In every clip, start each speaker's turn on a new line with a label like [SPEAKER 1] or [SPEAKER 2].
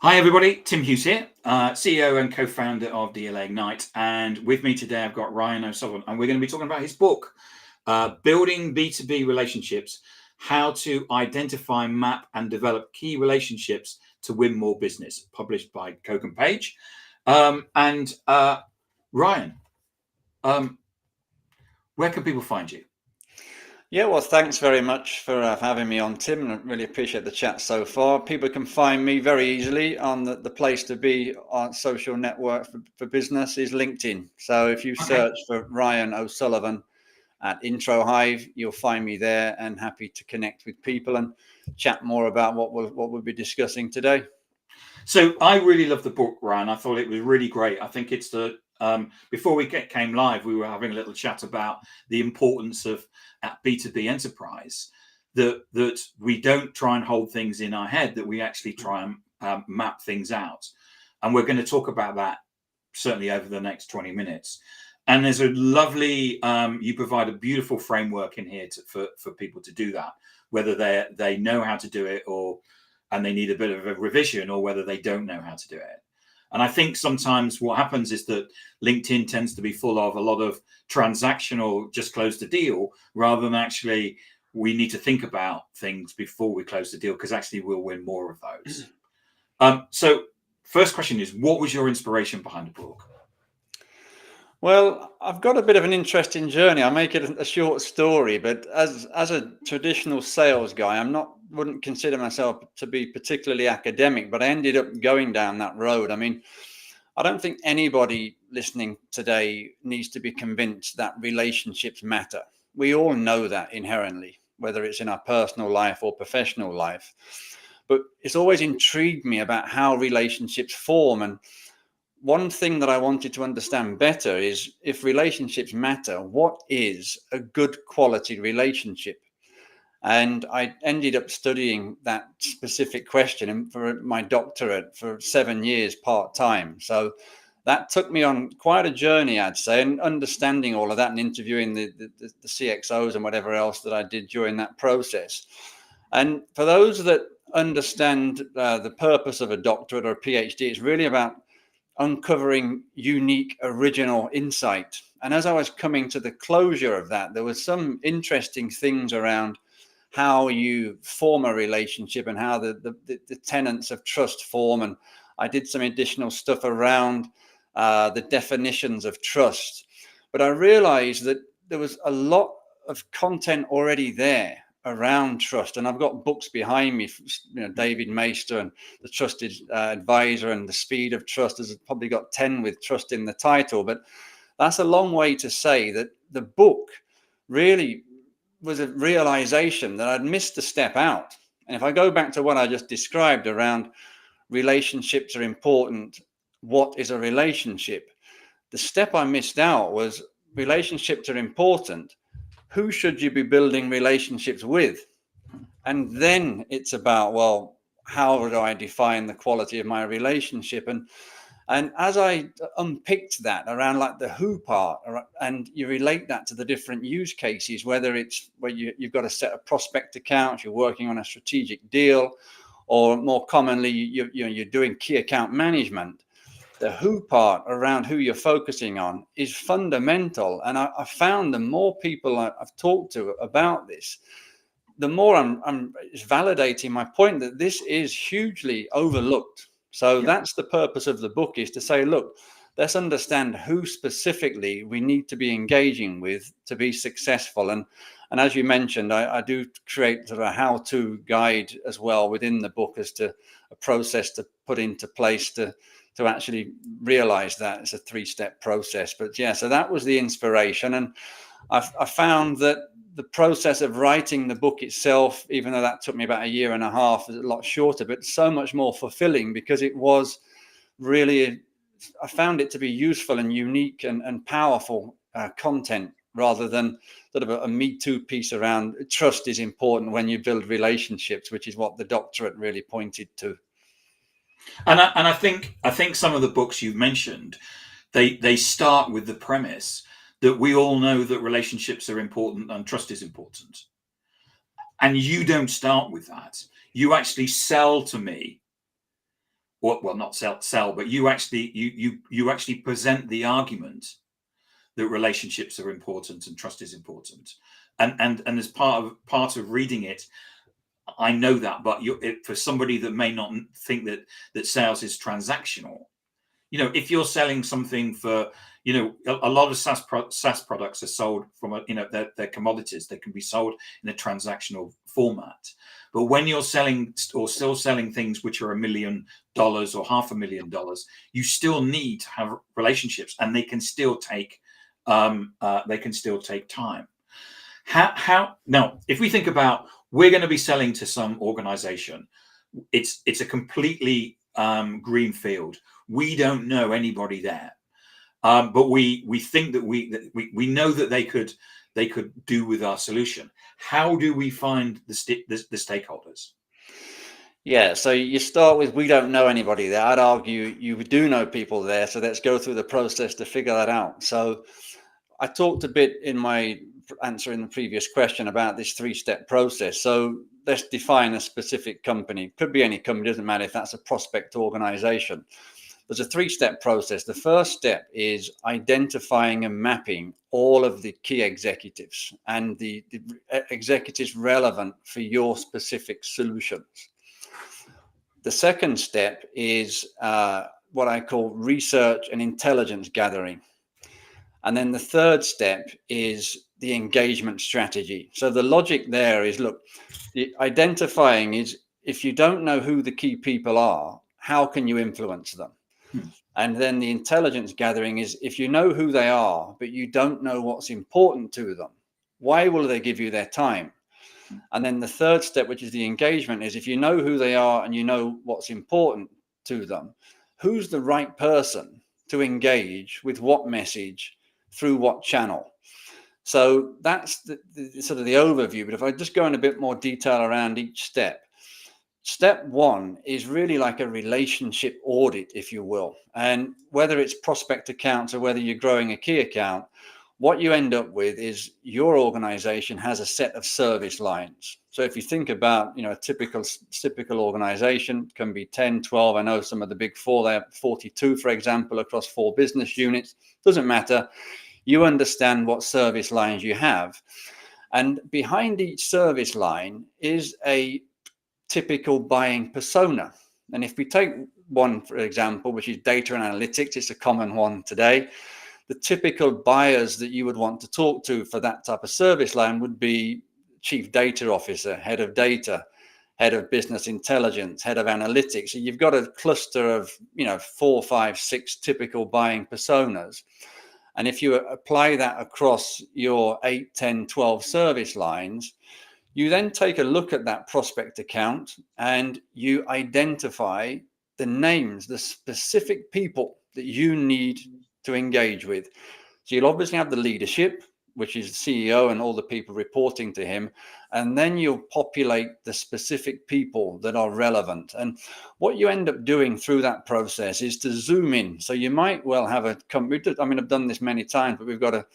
[SPEAKER 1] Hi everybody, Tim Hughes here, CEO and co-founder of DLA Ignite, and with me today I've got Ryan O'Sullivan, and we're going to be talking about his book, Building B2B Relationships, How to Identify, Map and Develop Key Relationships to Win More Business, published by Kogan Page. Ryan, where can people find you?
[SPEAKER 2] Yeah, well, thanks very much for having me on, Tim, and I really appreciate the chat so far. People can find me very easily on the place to be on social network for business is LinkedIn. So if you search for Ryan O'Sullivan at introhive, you'll find me there, and happy to connect with people and chat more about what we'll be discussing today.
[SPEAKER 1] So I really love the book, Ryan. I thought it was really great. I think it's before we came live, we were having a little chat about the importance of at B2B enterprise that we don't try and hold things in our head, that we actually try and map things out. And we're going to talk about that certainly over the next 20 minutes. And there's a lovely, you provide a beautiful framework in here for people to do that, whether they know how to do it and they need a bit of a revision, or whether they don't know how to do it. And I think sometimes what happens is that LinkedIn tends to be full of a lot of transactional, just close the deal, rather than actually we need to think about things before we close the deal, because actually we'll win more of those. So first question is, what was your inspiration behind the book?
[SPEAKER 2] Well, I've got a bit of an interesting journey. I make it a short story, but as a traditional sales guy, wouldn't consider myself to be particularly academic, but I ended up going down that road. I mean, I don't think anybody listening today needs to be convinced that relationships matter. We all know that inherently, whether it's in our personal life or professional life. But it's always intrigued me about how relationships form. And one thing that I wanted to understand better is, if relationships matter, what is a good quality relationship? And I ended up studying that specific question for my doctorate for 7 years part-time. So that took me on quite a journey, I'd say, and understanding all of that and interviewing the CXOs and whatever else that I did during that process. And for those that understand the purpose of a doctorate or a PhD, it's really about uncovering unique, original insight. And as I was coming to the closure of that, there was some interesting things around how you form a relationship and how the tenets of trust form. And I did some additional stuff around the definitions of trust. But I realized that there was a lot of content already there around trust, and I've got books behind me, David Maister and The Trusted Advisor and The Speed of Trust. Has probably got 10 with trust in the title, but that's a long way to say that the book really was a realization that I'd missed a step out. And if I go back to what I just described around relationships are important, what is a relationship? The step I missed out was relationships are important. Who should you be building relationships with? And then it's about, well, how do I define the quality of my relationship? And as I unpicked that around like the who part, and you relate that to the different use cases, whether it's where you've got a set of prospect accounts, you're working on a strategic deal, or more commonly, you're doing key account management. The who part around who you're focusing on is fundamental. And I found the more people I've talked to about this, the more it's validating my point that this is hugely overlooked. So that's the purpose of the book, is to say, look, let's understand who specifically we need to be engaging with to be successful. And as you mentioned, I do create sort of a how-to guide as well within the book as to a process to put into place to actually realize that it's a 3-step process. But yeah, so that was the inspiration. And I found that the process of writing the book itself, even though that took me about 1.5 years, was a lot shorter, but so much more fulfilling, because it was really, I found it to be useful and unique and powerful content, rather than sort of a Me Too piece around trust is important when you build relationships, which is what the doctorate really pointed to.
[SPEAKER 1] And I think some of the books you've mentioned, they start with the premise that we all know that relationships are important and trust is important. And you don't start with that. You actually sell to me well, not sell, but you actually present the argument that relationships are important and trust is important. And as part of reading it, I know that, but for somebody that may not think that sales is transactional, if you're selling something for, a lot of SaaS products are sold from they're commodities. They can be sold in a transactional format. But when you're selling or still selling things which are $1 million or $500,000, you still need to have relationships, and they can still take time. How now, if we think about, we're going to be selling to some organization, it's a completely green field. We don't know anybody there, but we think that we know that they could do with our solution. How do we find the stakeholders?
[SPEAKER 2] Yeah, so you start with, we don't know anybody there. I'd argue you do know people there, so let's go through the process to figure that out. So I talked a bit in my answer in the previous question about this 3-step process. So let's define a specific company. Could be any company, doesn't matter if that's a prospect organization. There's a 3-step process. The first step is identifying and mapping all of the key executives and the executives relevant for your specific solutions. The second step is what I call research and intelligence gathering. And then the third step is the engagement strategy. So the logic there is, look, the identifying is, if you don't know who the key people are, how can you influence them? And then the intelligence gathering is, if you know who they are, but you don't know what's important to them, why will they give you their time? And then the third step, which is the engagement, is, if you know who they are and you know what's important to them, who's the right person to engage with what message through what channel? So that's the sort of the overview. But if I just go in a bit more detail around each step, step one is really like a relationship audit, if you will. And whether it's prospect accounts or whether you're growing a key account, what you end up with is your organization has a set of service lines. So if you think about, a typical organization, can be 10, 12. I know some of the big four, they have 42, for example, across 4 business units. Doesn't matter. You understand what service lines you have. And behind each service line is a typical buying persona. And if we take one, for example, which is data and analytics, it's a common one today. The typical buyers that you would want to talk to for that type of service line would be chief data officer, head of data, head of business intelligence, head of analytics. So you've got a cluster of, 4, 5, 6 typical buying personas. And if you apply that across your 8, 10, 12 service lines, you then take a look at that prospect account and you identify the names, the specific people that you need to engage with. So you'll obviously have the leadership, which is the CEO and all the people reporting to him. And then you'll populate the specific people that are relevant. And what you end up doing through that process is to zoom in. So you might well have a company. I mean, I've done this many times, but we've got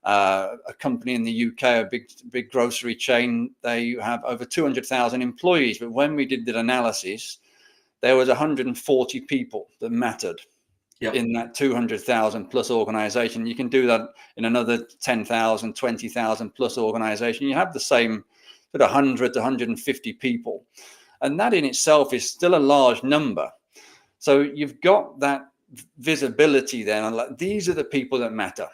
[SPEAKER 2] a company in the UK, a big grocery chain. They have over 200,000 employees. But when we did the analysis, there was 140 people that mattered. Yep. In that 200,000 plus organization. You can do that in another 10,000, 20,000 plus organization. You have the same sort of 100 to 150 people. And that in itself is still a large number. So you've got that visibility then, and like, these are the people that matter.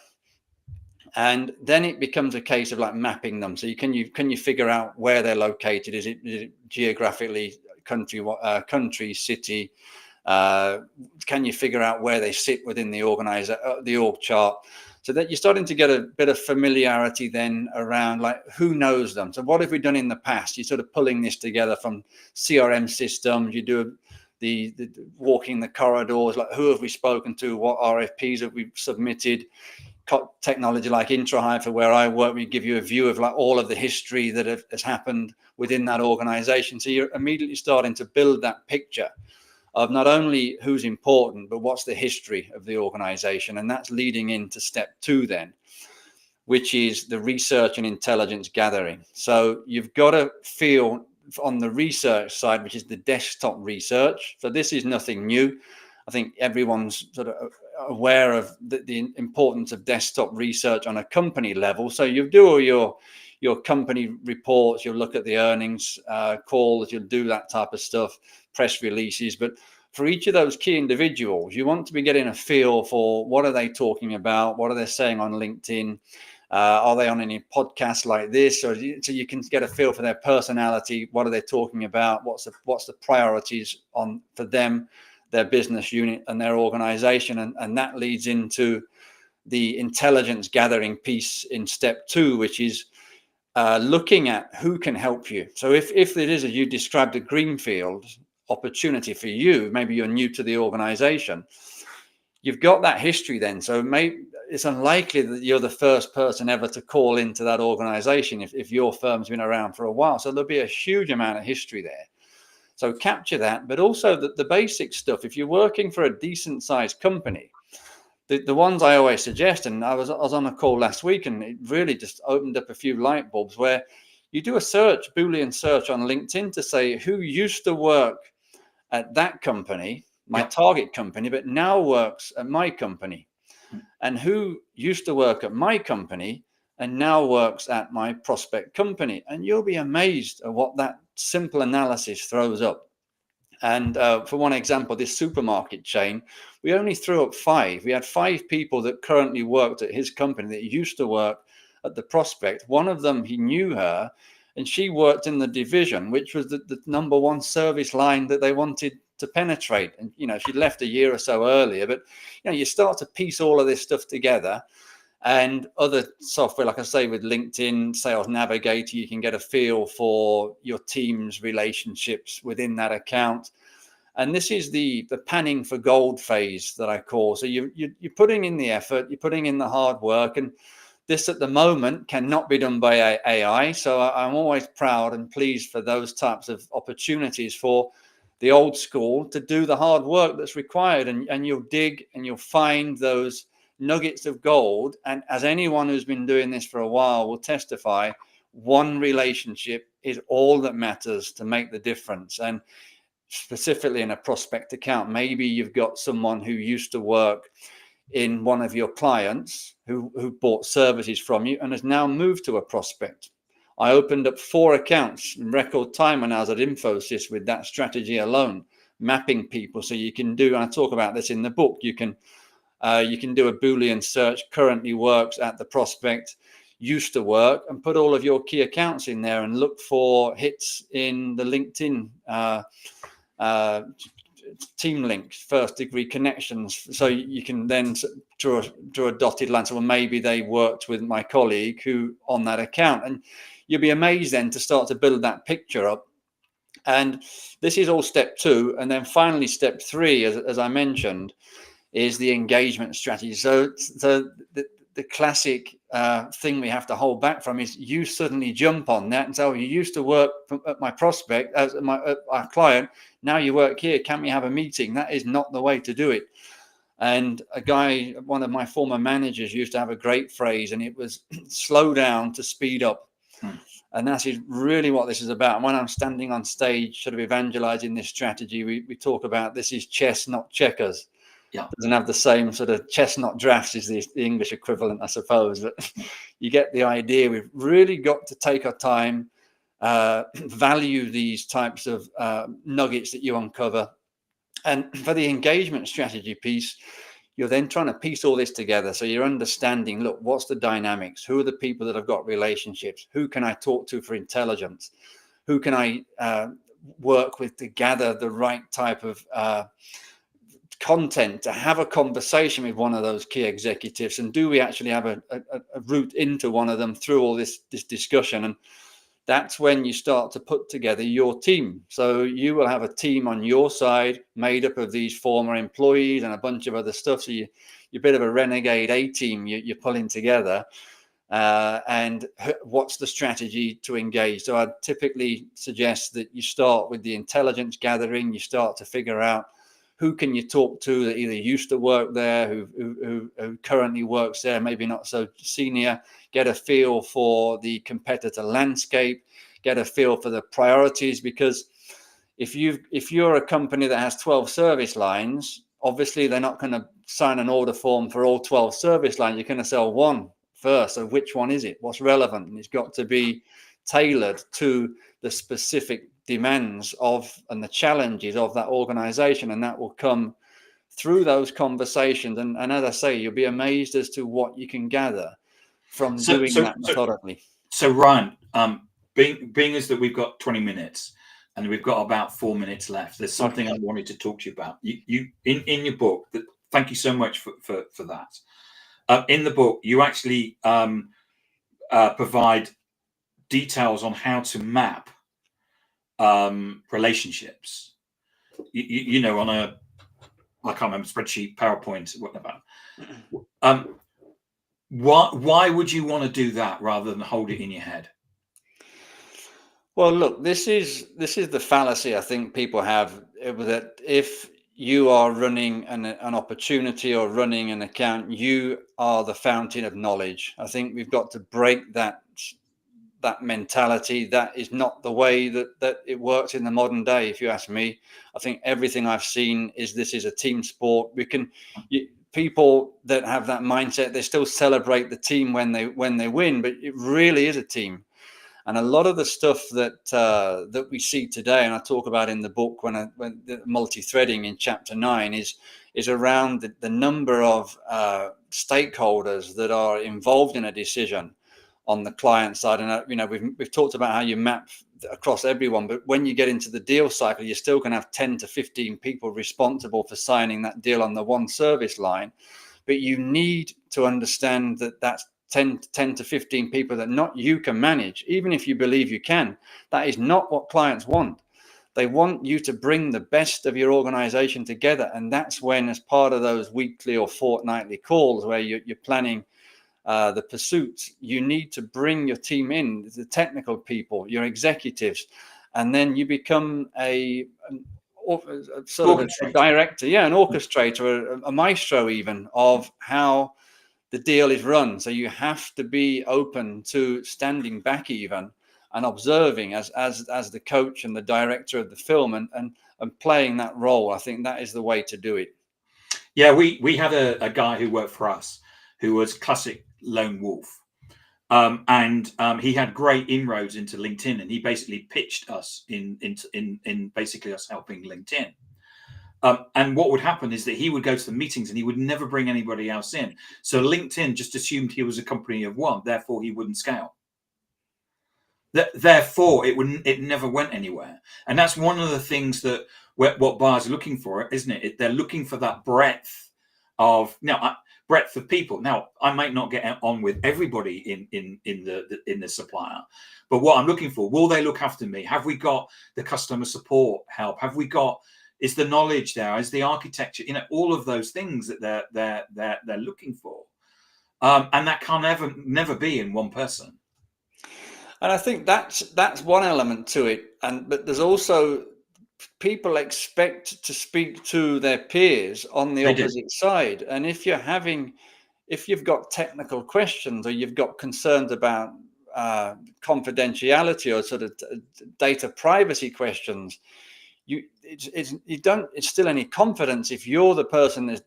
[SPEAKER 2] And then it becomes a case of like mapping them. So can you figure out where they're located? Is it geographically country, city? Can you figure out where they sit within the org chart, so that you're starting to get a bit of familiarity then around like who knows them. So what have we done in the past? You're sort of pulling this together from CRM systems. You do the walking the corridors, like who have we spoken to, what RFPs have we submitted. Technology like introhive, for where I work, we give you a view of like all of the history that has happened within that organization. So you're immediately starting to build that picture of not only who's important, but what's the history of the organization. And that's leading into step 2 then, which is the research and intelligence gathering. So you've got to feel on the research side, which is the desktop research. So this is nothing new. I think everyone's sort of aware of the importance of desktop research on a company level. So you do all your company reports, you'll look at the earnings calls, you'll do that type of stuff, press releases. But for each of those key individuals, you want to be getting a feel for what are they talking about, what are they saying on LinkedIn, are they on any podcasts like this, or so you can get a feel for their personality, what are they talking about, what's the priorities for them, their business unit and their organization, and that leads into the intelligence gathering piece in step 2, which is looking at who can help you. So if it is, as you described, a greenfield opportunity for you, maybe you're new to the organization, you've got that history then. So maybe it's unlikely that you're the first person ever to call into that organization if your firm's been around for a while. So there'll be a huge amount of history there. So capture that, but also the basic stuff. If you're working for a decent sized company, the ones I always suggest, and I was on a call last week and it really just opened up a few light bulbs, where you do a Boolean search on LinkedIn to say who used to work at that company, my target company, but now works at my company, and who used to work at my company and now works at my prospect company. And you'll be amazed at what that simple analysis throws up. And for one example, this supermarket chain, we only threw up 5. We had 5 people that currently worked at his company that used to work at the prospect. One of them, he knew her, and she worked in the division, which was the number 1 service line that they wanted to penetrate. And, she'd left a year or so earlier, but, you start to piece all of this stuff together. And other software, like I say, with LinkedIn, Sales Navigator, you can get a feel for your team's relationships within that account. And this is the panning for gold phase that I call. So you're putting in the effort, you're putting in the hard work, and this at the moment cannot be done by AI. So I'm always proud and pleased for those types of opportunities for the old school to do the hard work that's required. And you'll dig and you'll find those nuggets of gold. And as anyone who's been doing this for a while will testify, one relationship is all that matters to make the difference. And specifically in a prospect account, maybe you've got someone who used to work in one of your clients who bought services from you and has now moved to a prospect. I opened up 4 accounts in record time when I was at Infosys with that strategy alone, mapping people. So you can do, and I talk about this in the book, you can do a Boolean search, currently works at the prospect, used to work, and put all of your key accounts in there and look for hits in the LinkedIn team links, first degree connections. So you can then draw a dotted line. So maybe they worked with my colleague who on that account, and you'll be amazed then to start to build that picture up. And this is all step 2. And then finally, step 3, as I mentioned, is the engagement strategy. So the classic thing we have to hold back from is you suddenly jump on that and say, oh, you used to work at my prospect, as our client, now you work here, can we have a meeting? That is not the way to do it. And one of my former managers used to have a great phrase, and it was slow down to speed up. And that is really what this is about. And when I'm standing on stage sort of evangelizing this strategy, we talk about this is chess, not checkers. Yeah. Doesn't have the same sort of chestnut drafts as the English equivalent, I suppose, but you get the idea. We've really got to take our time, value these types of nuggets that you uncover. And for the engagement strategy piece, you're then trying to piece all this together. So you're understanding, look, what's the dynamics? Who are the people that have got relationships? Who can I talk to for intelligence? Who can I work with to gather the right type of content to have a conversation with one of those key executives? And do we actually have a route into one of them through all this discussion? And that's when you start to put together your team. So you will have a team on your side made up of these former employees and a bunch of other stuff. So you're a bit of a renegade A team you're pulling together. And what's the strategy to engage? So I'd typically suggest that you start with the intelligence gathering. You start to figure out who can you talk to that either used to work there, who currently works there, maybe not so senior. Get a feel for the competitor landscape, get a feel for the priorities, because if you're a company that has 12 service lines, obviously they're not going to sign an order form for all 12 service lines. You're going to sell one first. So which one is it? What's relevant? And it's got to be tailored to the specific demands of and the challenges of that organization. And that will come through those conversations. And as I say, you'll be amazed as to what you can gather from doing that methodically.
[SPEAKER 1] So Ryan, being as that we've got 20 minutes and we've got about 4 minutes left, there's something I wanted to talk to you about. You in your book, thank you so much for that. In the book, you actually provide details on how to map relationships. You know, on a, I can't remember, spreadsheet, PowerPoint, whatever. Why would you want to do that rather than hold it in your head?
[SPEAKER 2] Well, look, this is the fallacy I think people have, that if you are running an opportunity or running an account, you are the fountain of knowledge. I think we've got to break that mentality. That is not the way that it works in the modern day, if you ask me. I think everything I've seen is this is a team sport. People that have that mindset, they still celebrate the team when they win, but it really is a team. And a lot of the stuff that we see today, and I talk about in the book when the multi-threading in chapter 9 is around the number of stakeholders that are involved in a decision on the client side. And you know, we've talked about how you map across everyone, but when you get into the deal cycle, you're still going to have 10 to 15 people responsible for signing that deal on the one service line. But you need to understand that that's 10 to 15 people that not you can manage, even if you believe you can. That is not what clients want. They want you to bring the best of your organization together. And that's when, as part of those weekly or fortnightly calls where you're planning the pursuits, you need to bring your team in, the technical people, your executives, and then you become a director, an orchestrator, a maestro even, of how the deal is run. So you have to be open to standing back even and observing as the coach and the director of the film and playing that role. I think that is the way to do it.
[SPEAKER 1] Yeah, we had a guy who worked for us who was classic lone wolf. And he had great inroads into LinkedIn, and he basically pitched us in basically us helping LinkedIn. And what would happen is that he would go to the meetings and he would never bring anybody else in. So LinkedIn just assumed he was a company of one, therefore he wouldn't scale. Therefore, it never went anywhere. And that's one of the things that what buyers are looking for, isn't it? They're looking for that breadth of people. Now, I might not get on with everybody in the supplier, but what I'm looking for, will they look after me? Have we got the customer support help? Have we got, is the knowledge there? Is the architecture? You know, all of those things that they're looking for, and that can never be in one person.
[SPEAKER 2] And I think that's one element to it. But there's also, people expect to speak to their peers on the opposite side. And if you've got technical questions, or you've got concerns about confidentiality or sort of data privacy questions, it's still any confidence if you're the person that's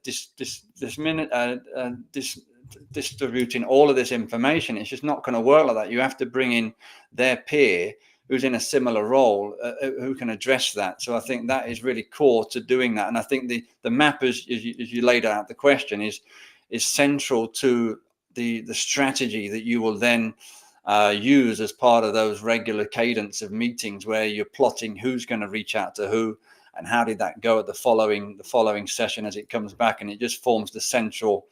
[SPEAKER 2] distributing all of this information. It's just not going to work like that. You have to bring in their peer who's in a similar role, who can address that. So I think that is really core to doing that. And I think the map, as you laid out the question, is central to the strategy that you will then use as part of those regular cadence of meetings, where you're plotting who's going to reach out to who and how did that go at the following session as it comes back. And it just forms the central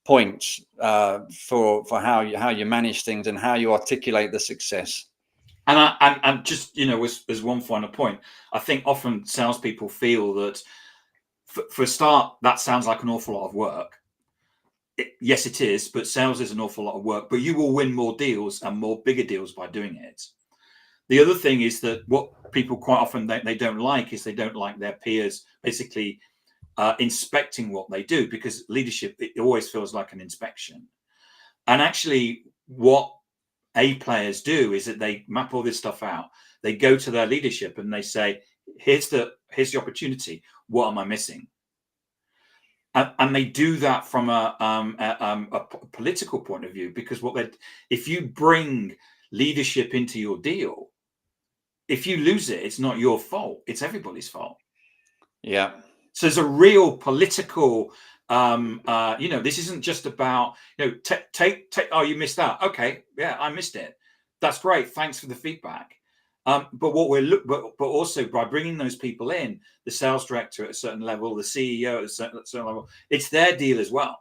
[SPEAKER 2] points for how you manage things and how you articulate the success.
[SPEAKER 1] And just, you know, as one final point, I think often salespeople feel that for a start, that sounds like an awful lot of work. Yes, it is, but sales is an awful lot of work, but you will win more deals and more bigger deals by doing it. The other thing is that what people quite often they don't like is they don't like their peers basically inspecting what they do, because leadership, it always feels like an inspection. And actually what A players do is that they map all this stuff out. They go to their leadership and they say, here's the opportunity. What am I missing? And they do that from a political point of view, because if you bring leadership into your deal, if you lose it, it's not your fault. It's everybody's fault.
[SPEAKER 2] Yeah.
[SPEAKER 1] So there's a real political, this isn't just about, take, oh, you missed that. Okay. Yeah, I missed it. That's great. Thanks for the feedback. But but also by bringing those people in, the sales director at a certain level, the CEO at a certain level, it's their deal as well.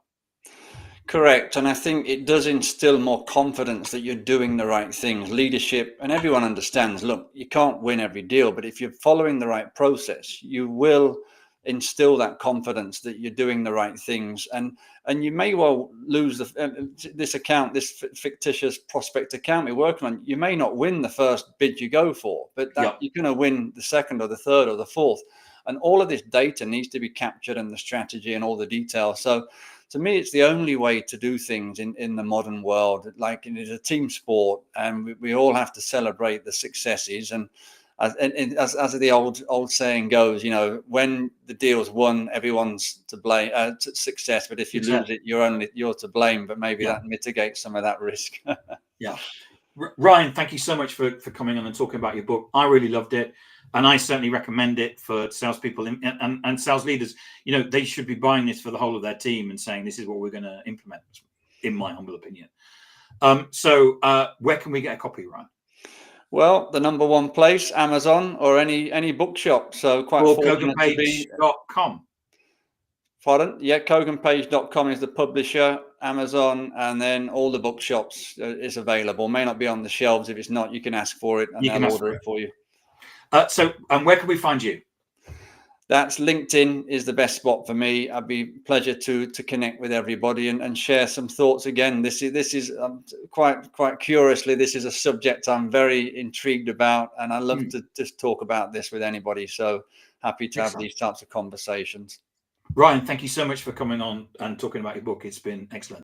[SPEAKER 2] Correct. And I think it does instill more confidence that you're doing the right things. Leadership, and everyone understands, look, you can't win every deal, but if you're following the right process, you will instill that confidence that you're doing the right things. And you may well lose this account, this fictitious prospect account we're working on. You may not win the first bid you go for, but you're going to win the second or the third or the fourth. And all of this data needs to be captured, and the strategy and all the details. So to me, it's the only way to do things in the modern world. Like, it is a team sport, and we all have to celebrate the successes. And as the old saying goes, when the deal's won, everyone's to blame, success. But if you lose it, you're to blame. But maybe that mitigates some of that risk.
[SPEAKER 1] Yeah. Ryan, thank you so much for coming on and talking about your book. I really loved it, and I certainly recommend it for salespeople and sales leaders. They should be buying this for the whole of their team and saying, this is what we're going to implement, in my humble opinion. So where can we get a copy, Ryan?
[SPEAKER 2] Well, the number one place, Amazon or any bookshop. So quite fortunate to be.
[SPEAKER 1] KoganPage.com.
[SPEAKER 2] Pardon? Yeah, KoganPage.com is the publisher, Amazon, and then all the bookshops is available. May not be on the shelves. If it's not, you can ask for it and they'll order it for you.
[SPEAKER 1] So where can we find you?
[SPEAKER 2] That's LinkedIn is the best spot for me. I'd be pleasure to connect with everybody and share some thoughts. Again, this is quite curiously, this is a subject I'm very intrigued about, and I love to just talk about this with anybody. So happy to have these types of conversations.
[SPEAKER 1] Ryan, thank you so much for coming on and talking about your book. It's been excellent.